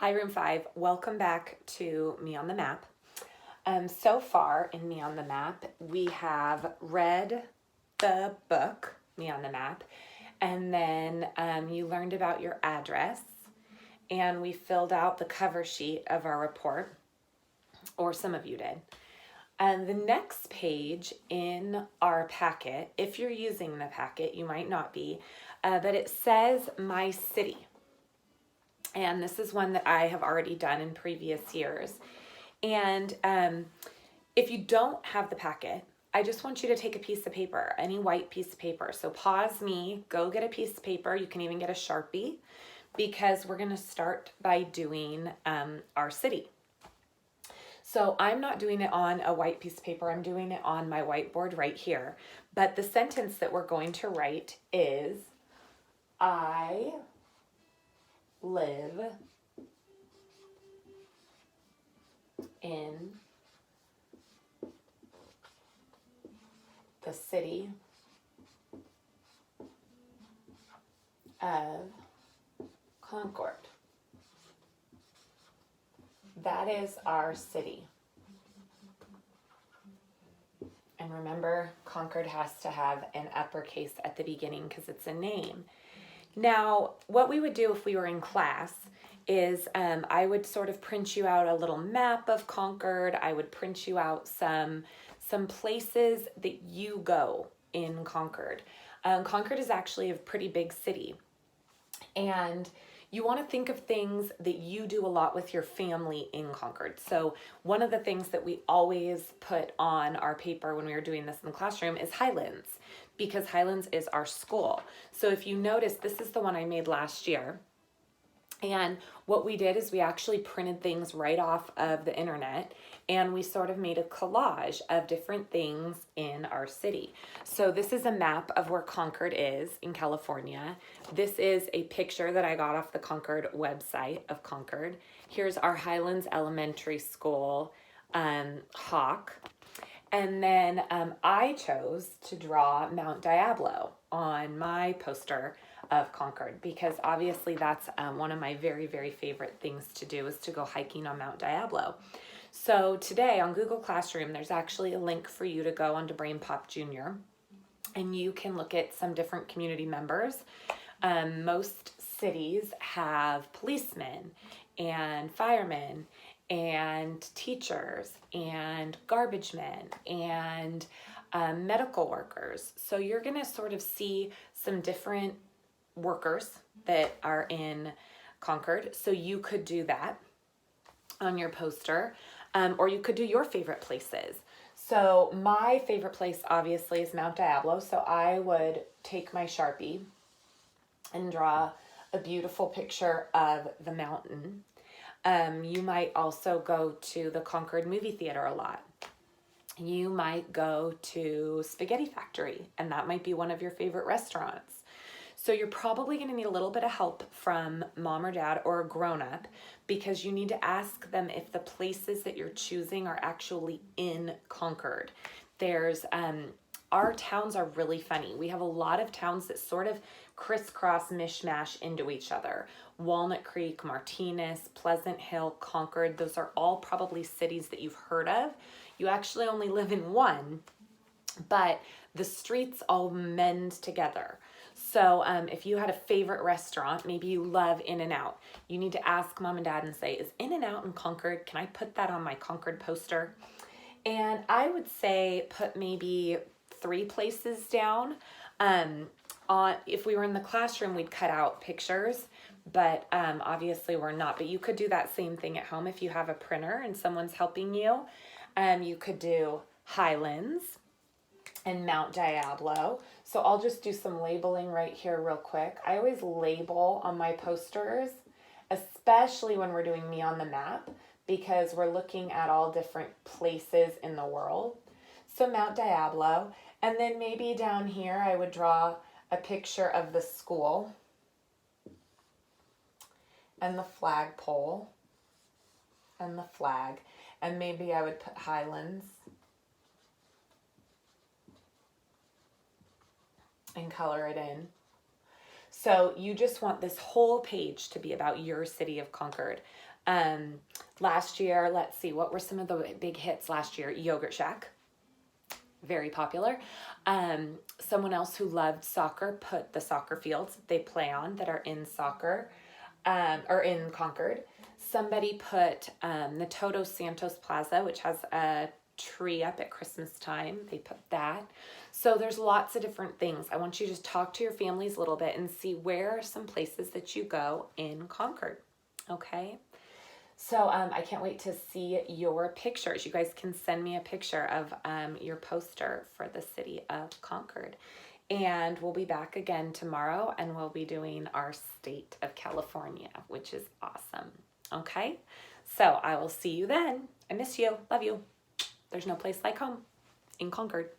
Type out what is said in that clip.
Hi, Room 5. Welcome back to Me on the Map. So far in Me on the Map, we have read the book, Me on the Map, and then you learned about your address, and we filled out the cover sheet of our report, or some of you did. And the next page in our packet, if you're using the packet, you might not be, but it says My City. And this is one that I have already done in previous years. And if you don't have the packet, I just want you to take a piece of paper, any white piece of paper. So pause me, go get a piece of paper. You can even get a Sharpie because we're going to start by doing our city. So I'm not doing it on a white piece of paper. I'm doing it on my whiteboard right here. But the sentence that we're going to write is, I live in the city of Concord. That is our city. And remember, Concord has to have an uppercase at the beginning because it's a name. Now, what we would do if we were in class is I would sort of print you out a little map of Concord. I would print you out some places that you go in Concord. Concord is actually a pretty big city. And you want to think of things that you do a lot with your family in Concord. So one of the things that we always put on our paper when we were doing this in the classroom is Highlands, because Highlands is our school. So if you notice, this is the one I made last year. And what we did is we actually printed things right off of the internet, and we sort of made a collage of different things in our city. So this is a map of where Concord is in California. This is a picture that I got off the Concord website of Concord. Here's our Highlands Elementary School hawk. And then I chose to draw Mount Diablo on my poster of Concord because obviously that's one of my very, very favorite things to do is to go hiking on Mount Diablo. So today on Google Classroom, there's actually a link for you to go onto Brain Pop Junior, and you can look at some different community members. Most cities have policemen and firemen and teachers and garbage men and medical workers. So you're going to sort of see some different workers that are in Concord. So you could do that on your poster, or you could do your favorite places. So my favorite place obviously is Mount Diablo. So I would take my Sharpie and draw a beautiful picture of the mountain. You might also go to the Concord movie theater a lot. You might go to Spaghetti Factory, and that might be one of your favorite restaurants. So you're probably going to need a little bit of help from mom or dad or a grown-up because you need to ask them if the places that you're choosing are actually in Concord. There's our towns are really funny. We have a lot of towns that sort of crisscross, mishmash into each other. Walnut Creek, Martinez, Pleasant Hill, Concord, those are all probably cities that you've heard of. You actually only live in one, but the streets all mend together. So if you had a favorite restaurant, maybe you love In-N-Out, you need to ask mom and dad and say, is In-N-Out in Concord? Can I put that on my Concord poster? And I would say put maybe 3 places down. If we were in the classroom, we'd cut out pictures, but obviously we're not. But you could do that same thing at home if you have a printer and someone's helping you. You could do Highlands and Mount Diablo. So I'll just do some labeling right here real quick. I always label on my posters, especially when we're doing Me on the Map, because we're looking at all different places in the world. So Mount Diablo, and then maybe down here I would draw a picture of the school and the flagpole and the flag, and maybe I would put Highlands and color it in. So you just want this whole page to be about your city of Concord. Last year, let's see, what were some of the big hits last year? Yogurt Shack, very popular. Someone else who loved soccer put the soccer fields they play on that are in soccer, or in Concord. Somebody put the Todos Santos Plaza, which has a tree up at Christmas time. They put that. So there's lots of different things. I want you to just talk to your families a little bit and see where are some places that you go in Concord. Okay? So I can't wait to see your pictures. You guys can send me a picture of your poster for the city of Concord. And we'll be back again tomorrow, and we'll be doing our state of California, which is awesome. Okay? So I will see you then. I miss you. Love you. There's no place like home in Concord.